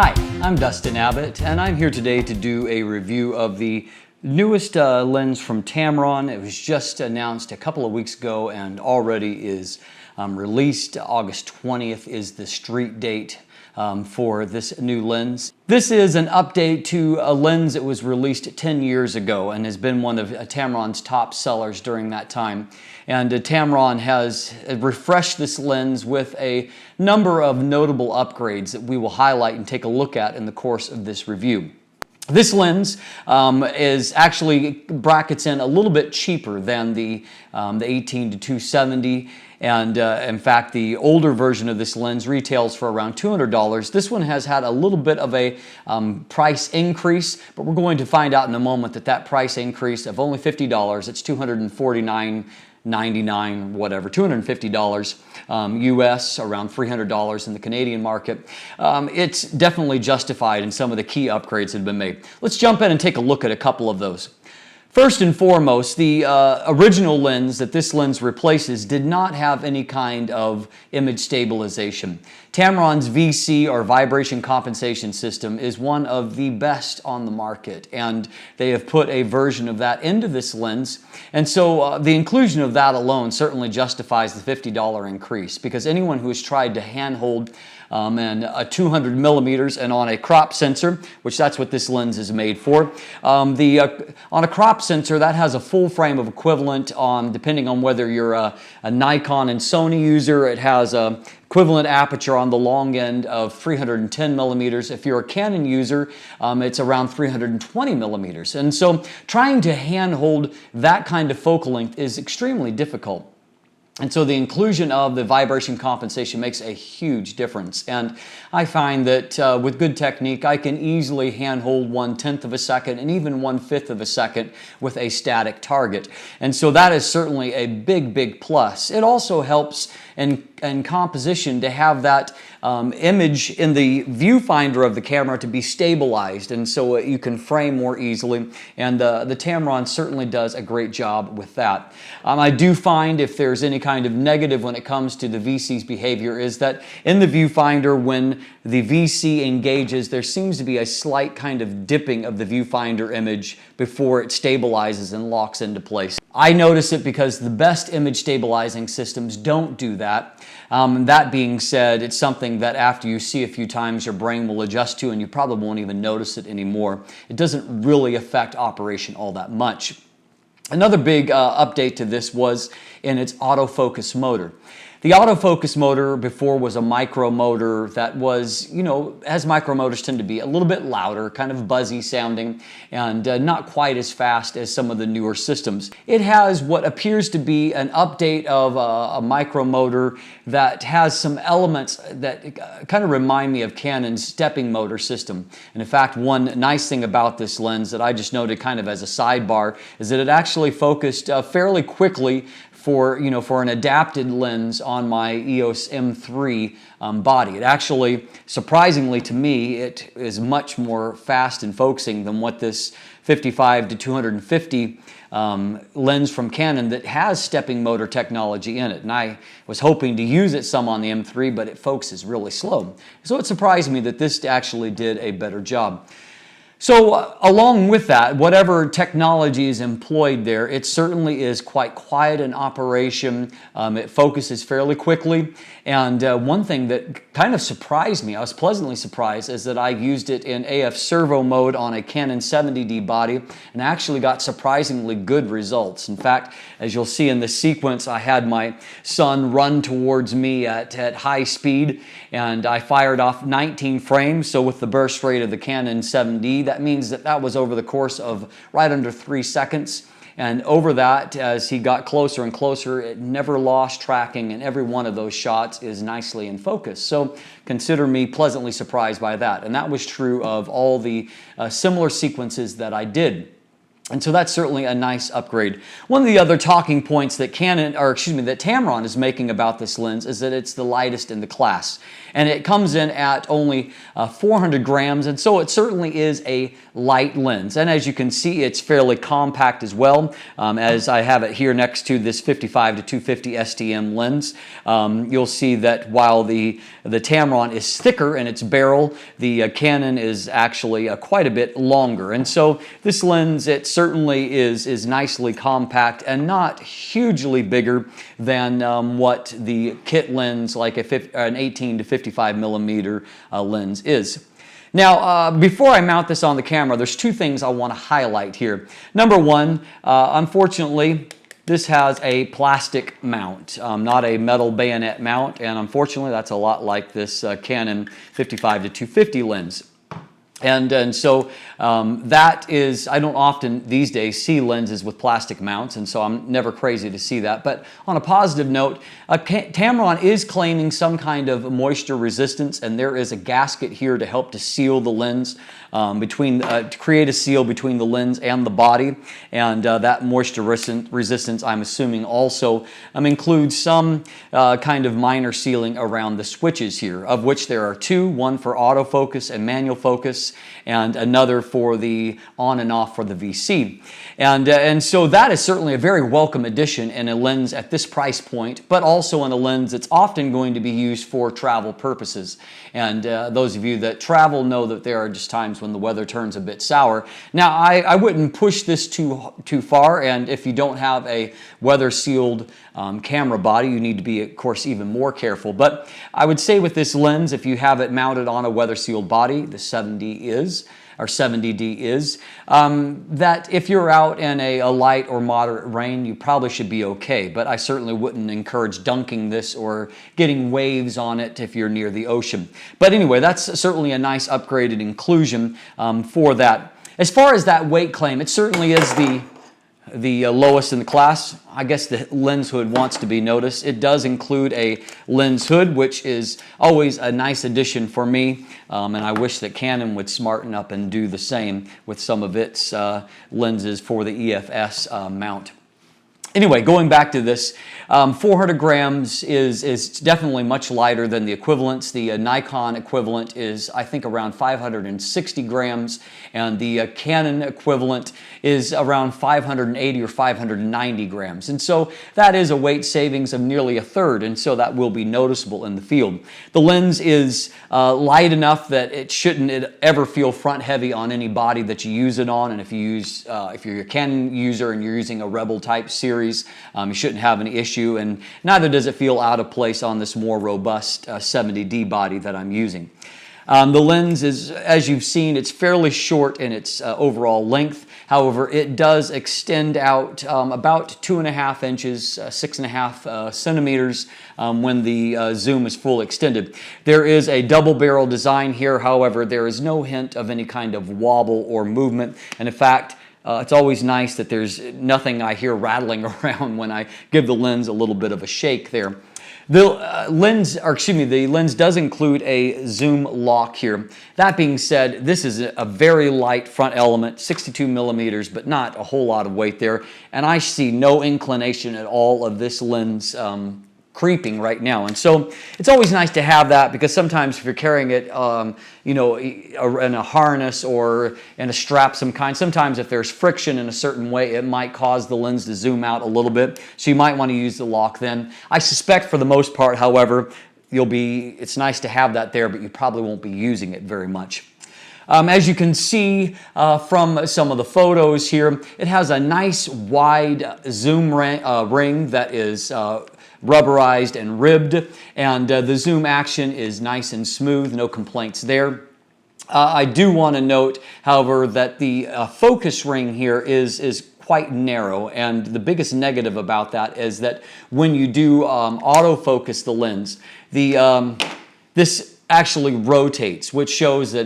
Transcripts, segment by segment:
Hi, I'm Dustin Abbott, and I'm here today to do a review of the newest lens from Tamron. It was just announced a couple of weeks ago and already is released. August 20th is the street date for this new lens. This is an update to a lens that was released 10 years ago and has been one of Tamron's top sellers during that time. And Tamron has refreshed this lens with a number of notable upgrades that we will highlight and take a look at in the course of this review. This lens is actually brackets in a little bit cheaper than the 18 to 270, and in fact the older version of this lens retails for around $200. This one has had a little bit of a price increase, but we're going to find out in a moment that that price increase of only $50, it's $249.99, whatever, $250 US, around $300 in the Canadian market. It's definitely justified in some of the key upgrades that have been made. Let's jump in and take a look at a couple of those. First and foremost, the original lens that this lens replaces did not have any kind of image stabilization. Tamron's VC, or vibration compensation system, is one of the best on the market, and they have put a version of that into this lens. And so the inclusion of that alone certainly justifies the $50 increase, because anyone who has tried to handhold and a 200 millimeters and on a crop sensor, which that's what this lens is made for. On a crop sensor, that has a full frame of equivalent depending on whether you're a Nikon and Sony user. It has a equivalent aperture on the long end of 310 millimeters. If you're a Canon user, it's around 320 millimeters. And so trying to handhold that kind of focal length is extremely difficult. And so the inclusion of the vibration compensation makes a huge difference. And I find that with good technique, I can easily handhold 1/10 of a second and even 1/5 of a second with a static target. And so that is certainly a big plus. It also helps in composition to have that image in the viewfinder of the camera to be stabilized, and so you can frame more easily, and the Tamron certainly does a great job with that. I do find if there's any kind of negative when it comes to the VC's behavior is that in the viewfinder, when the VC engages, there seems to be a slight kind of dipping of the viewfinder image before it stabilizes and locks into place. I notice it because the best image stabilizing systems don't do that. That being said, it's something that after you see a few times, your brain will adjust to, and you probably won't even notice it anymore. It doesn't really affect operation all that much. Another big update to this was in its autofocus motor. The autofocus motor before was a micro motor that was, as micro motors tend to be, a little bit louder, kind of buzzy sounding, and not quite as fast as some of the newer systems. It has what appears to be an update of a micro motor that has some elements that kind of remind me of Canon's stepping motor system. And in fact, one nice thing about this lens that I just noted kind of as a sidebar is that it actually focused fairly quickly for an adapted lens on my EOS M3 body. It actually, surprisingly to me, it is much more fast in focusing than what this 55 to 250 lens from Canon that has stepping motor technology in it. And I was hoping to use it some on the M3, but it focuses really slow. So it surprised me that this actually did a better job. So along with that, whatever technology is employed there, it certainly is quite quiet in operation. It focuses fairly quickly. And one thing that kind of surprised me, I was pleasantly surprised, is that I used it in AF servo mode on a Canon 70D body and actually got surprisingly good results. In fact, as you'll see in the sequence, I had my son run towards me at high speed, and I fired off 19 frames. So with the burst rate of the Canon 7D, that means that was over the course of right under 3 seconds. And over that, as he got closer and closer, it never lost tracking, and every one of those shots is nicely in focus. So consider me pleasantly surprised by that. And that was true of all the similar sequences that I did. And so that's certainly a nice upgrade. One of the other talking points that that Tamron is making about this lens is that it's the lightest in the class. And it comes in at only 400 grams, and so it certainly is a light lens. And as you can see, it's fairly compact as well. As I have it here next to this 55 to 250 STM lens, you'll see that while the Tamron is thicker in its barrel, the Canon is actually quite a bit longer. And so this lens, it certainly is nicely compact and not hugely bigger than what the kit lens, like an 18 to 55 millimeter lens is. Now, before I mount this on the camera, there's two things I want to highlight here. Number one, unfortunately, this has a plastic mount, not a metal bayonet mount, and unfortunately that's a lot like this Canon 55 to 250 lens. And so that is, I don't often these days see lenses with plastic mounts, and so I'm never crazy to see that. But on a positive note, Tamron is claiming some kind of moisture resistance, and there is a gasket here to help to seal the lens, to create a seal between the lens and the body. And that moisture resistance, I'm assuming, also includes some kind of minor sealing around the switches here, of which there are two, one for autofocus and manual focus, and another for the on and off for the VC. And so that is certainly a very welcome addition in a lens at this price point, but also in a lens that's often going to be used for travel purposes. And those of you that travel know that there are just times when the weather turns a bit sour. Now, I wouldn't push this too far, and if you don't have a weather-sealed camera body, you need to be, of course, even more careful. But I would say with this lens, if you have it mounted on a weather-sealed body, the 70D is, that if you're out in a light or moderate rain, you probably should be okay. But I certainly wouldn't encourage dunking this or getting waves on it if you're near the ocean. But anyway, that's certainly a nice upgraded inclusion for that. As far as that weight claim, it certainly is the lowest in the class. I guess the lens hood wants to be noticed. It does include a lens hood, which is always a nice addition for me, and I wish that Canon would smarten up and do the same with some of its lenses for the EFS mount. Anyway, going back to this, 400 grams is definitely much lighter than the equivalents. The Nikon equivalent is, I think, around 560 grams, and the Canon equivalent is around 580 or 590 grams. And so that is a weight savings of nearly a third, and so that will be noticeable in the field. The lens is light enough that it shouldn't ever feel front heavy on any body that you use it on, and if you're a Canon user and you're using a Rebel type series, you shouldn't have any issue, and neither does it feel out of place on this more robust 70D body that I'm using. The lens is, as you've seen, it's fairly short in its overall length. However, it does extend out about 2.5 inches, 6.5 centimeters when the zoom is full extended. There is a double barrel design here. However, there is no hint of any kind of wobble or movement, and in fact, it's always nice that there's nothing I hear rattling around when I give the lens a little bit of a shake there. The lens does include a zoom lock here. That being said, this is a very light front element, 62 millimeters, but not a whole lot of weight there. And I see no inclination at all of this lens creeping right now. And so it's always nice to have that, because sometimes if you're carrying it in a harness or in a strap some kind, sometimes if there's friction in a certain way, it might cause the lens to zoom out a little bit. So you might want to use the lock then. I suspect for the most part, however, it's nice to have that there, but you probably won't be using it very much. As you can see from some of the photos here, it has a nice wide zoom ring that is rubberized and ribbed, and the zoom action is nice and smooth, no complaints there. I do want to note, however, that the focus ring here is quite narrow, and the biggest negative about that is that when you do autofocus the lens, this actually rotates, which shows that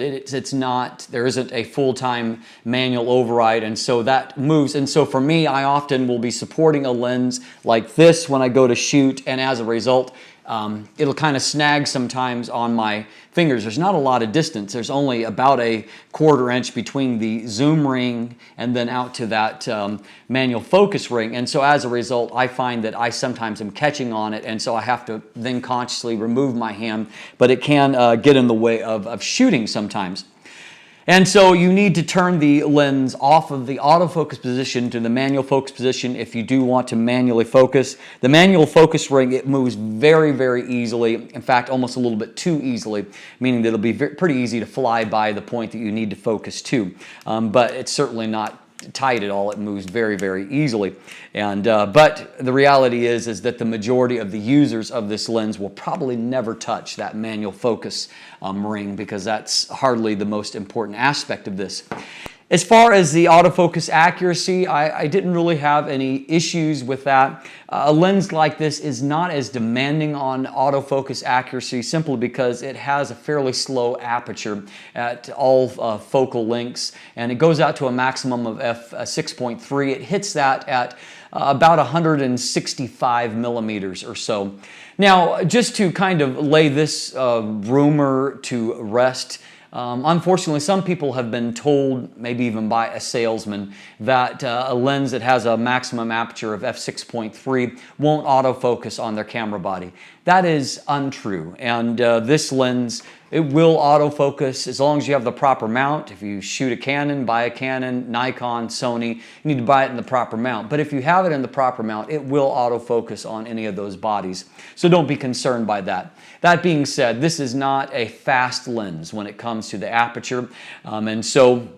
there isn't a full-time manual override, and so that moves. And so for me, I often will be supporting a lens like this when I go to shoot, and as a result, it'll kind of snag sometimes on my fingers. There's not a lot of distance. There's only about a 1/4 inch between the zoom ring and then out to that manual focus ring. And so as a result, I find that I sometimes am catching on it, and so I have to then consciously remove my hand, but it can get in the way of shooting sometimes. And so you need to turn the lens off of the autofocus position to the manual focus position if you do want to manually focus. The manual focus ring, it moves very, very easily. In fact, almost a little bit too easily, meaning that it'll be pretty easy to fly by the point that you need to focus to. But it's certainly not tight at all. It moves very, very easily. And but the reality is that the majority of the users of this lens will probably never touch that manual focus ring, because that's hardly the most important aspect of this. As far as the autofocus accuracy, I didn't really have any issues with that. A lens like this is not as demanding on autofocus accuracy simply because it has a fairly slow aperture at all focal lengths, and it goes out to a maximum of f6.3. It hits that at about 165 millimeters or so. Now, just to kind of lay this rumor to rest, unfortunately, some people have been told, maybe even by a salesman, that a lens that has a maximum aperture of f6.3 won't autofocus on their camera body. That is untrue, and this lens, it will autofocus as long as you have the proper mount. If you shoot a Canon, buy a Canon, Nikon, Sony, you need to buy it in the proper mount. But if you have it in the proper mount, it will autofocus on any of those bodies. So don't be concerned by that. That being said, this is not a fast lens when it comes to the aperture, and so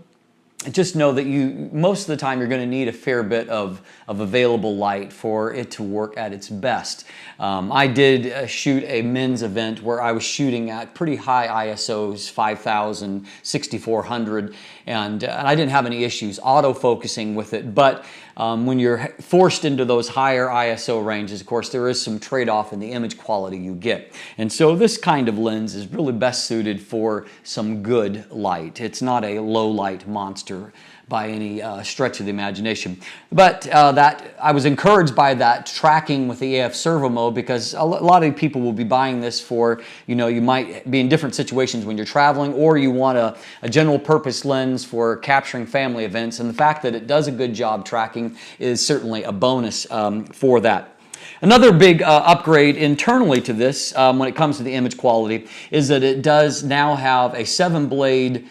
just know that most of the time you're going to need a fair bit of available light for it to work at its best. I did shoot a men's event where I was shooting at pretty high ISOs, 5,000, 6,400, and I didn't have any issues autofocusing with it. But when you're forced into those higher ISO ranges, of course, there is some trade-off in the image quality you get. And so this kind of lens is really best suited for some good light. It's not a low light monster by any stretch of the imagination. But I was encouraged by that tracking with the AF servo mode, because a lot of people will be buying this for, you might be in different situations when you're traveling, or you want a general purpose lens for capturing family events, and the fact that it does a good job tracking is certainly a bonus for that. Another big upgrade internally to this when it comes to the image quality is that it does now have a 7-blade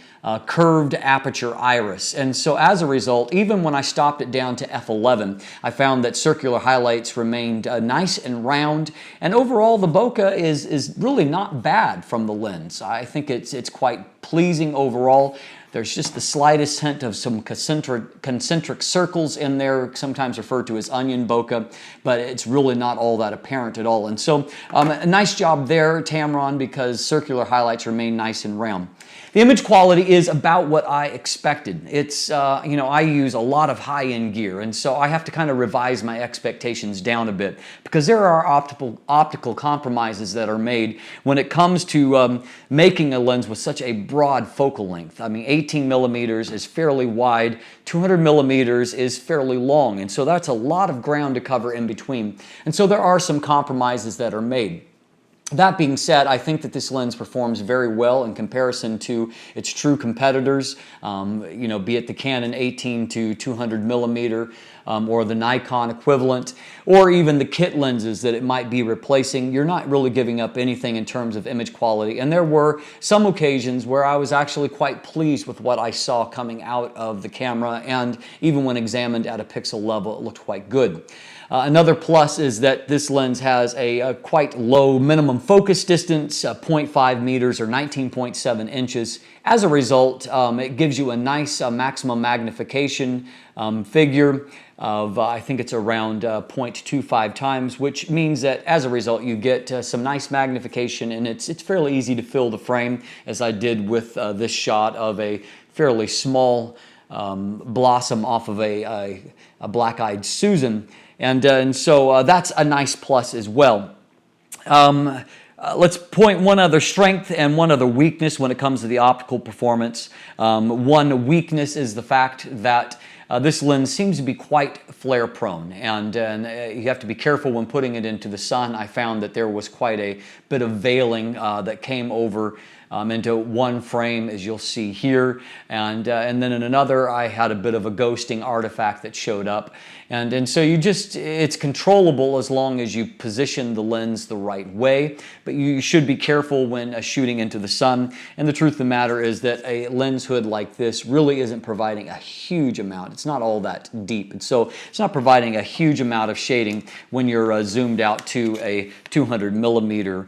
curved aperture iris. And so as a result, even when I stopped it down to f11, I found that circular highlights remained nice and round, and overall the bokeh is really not bad from the lens. I think it's quite pleasing overall. There's just the slightest hint of some concentric circles in there, sometimes referred to as onion bokeh, but it's really not all that apparent at all. And so a nice job there, Tamron, because circular highlights remain nice and round. The image quality is about what I expected. It's, I use a lot of high-end gear, and so I have to kind of revise my expectations down a bit, because there are optical compromises that are made when it comes to making a lens with such a broad focal length. I mean, 18 millimeters is fairly wide, 200 millimeters is fairly long, and so that's a lot of ground to cover in between. And so there are some compromises that are made. That being said, I think that this lens performs very well in comparison to its true competitors, be it the Canon 18 to 200 millimeter or the Nikon equivalent, or even the kit lenses that it might be replacing. You're not really giving up anything in terms of image quality, and there were some occasions where I was actually quite pleased with what I saw coming out of the camera, and even when examined at a pixel level, it looked quite good. Another plus is that this lens has a quite low minimum focus distance, 0.5 meters or 19.7 inches. As a result, it gives you a nice maximum magnification figure of, I think it's around 0.25 times, which means that as a result you get some nice magnification, and it's fairly easy to fill the frame, as I did with this shot of a fairly small blossom off of a black-eyed Susan. And so that's a nice plus as well. Let's point one other strength and one other weakness when it comes to the optical performance. One weakness is the fact that this lens seems to be quite flare prone, and you have to be careful when putting it into the sun. I found that there was quite a bit of veiling that came over into one frame, as you'll see here, and then in another I had a bit of a ghosting artifact that showed up, and so it's controllable as long as you position the lens the right way, but you should be careful when shooting into the sun. And the truth of the matter is that a lens hood like this really isn't providing a huge amount. It's not all that deep, and so it's not providing a huge amount of shading when you're zoomed out to a 200 millimeter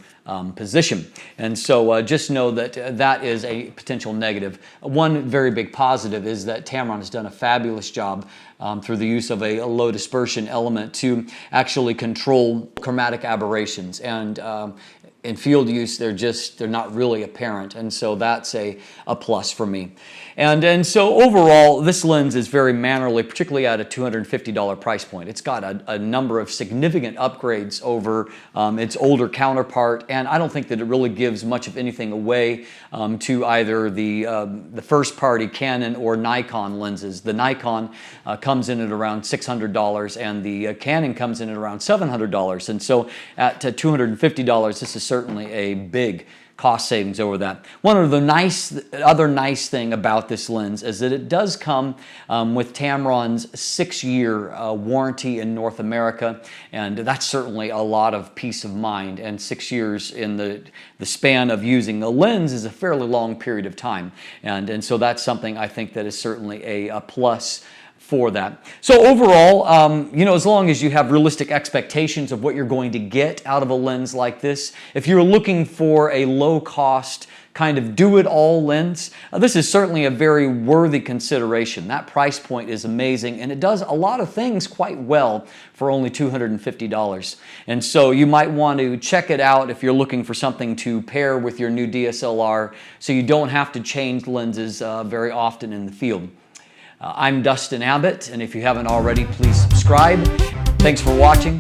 position. And so just know that that is a potential negative. One very big positive is that Tamron has done a fabulous job through the use of a low dispersion element to actually control chromatic aberrations. And in field use, they're not really apparent, and so that's a plus for me. And so overall, this lens is very mannerly, particularly at a $250 price point. It's got a number of significant upgrades over its older counterpart, and I don't think that it really gives much of anything away to either the first-party Canon or Nikon lenses. The Nikon comes in at around $600, and the Canon comes in at around $700, and so at $250, this is certainly a big cost savings over that. One of the other nice thing about this lens is that it does come with Tamron's 6-year warranty in North America, and that's certainly a lot of peace of mind. And 6 years in the span of using the lens is a fairly long period of time, and so that's something I think that is certainly a plus for that. So overall, as long as you have realistic expectations of what you're going to get out of a lens like this, if you're looking for a low-cost kind of do-it-all lens, this is certainly a very worthy consideration. That price point is amazing, and it does a lot of things quite well for only $250. And so you might want to check it out if you're looking for something to pair with your new DSLR, so you don't have to change lenses very often in the field. I'm Dustin Abbott, and if you haven't already, please subscribe. Thanks for watching.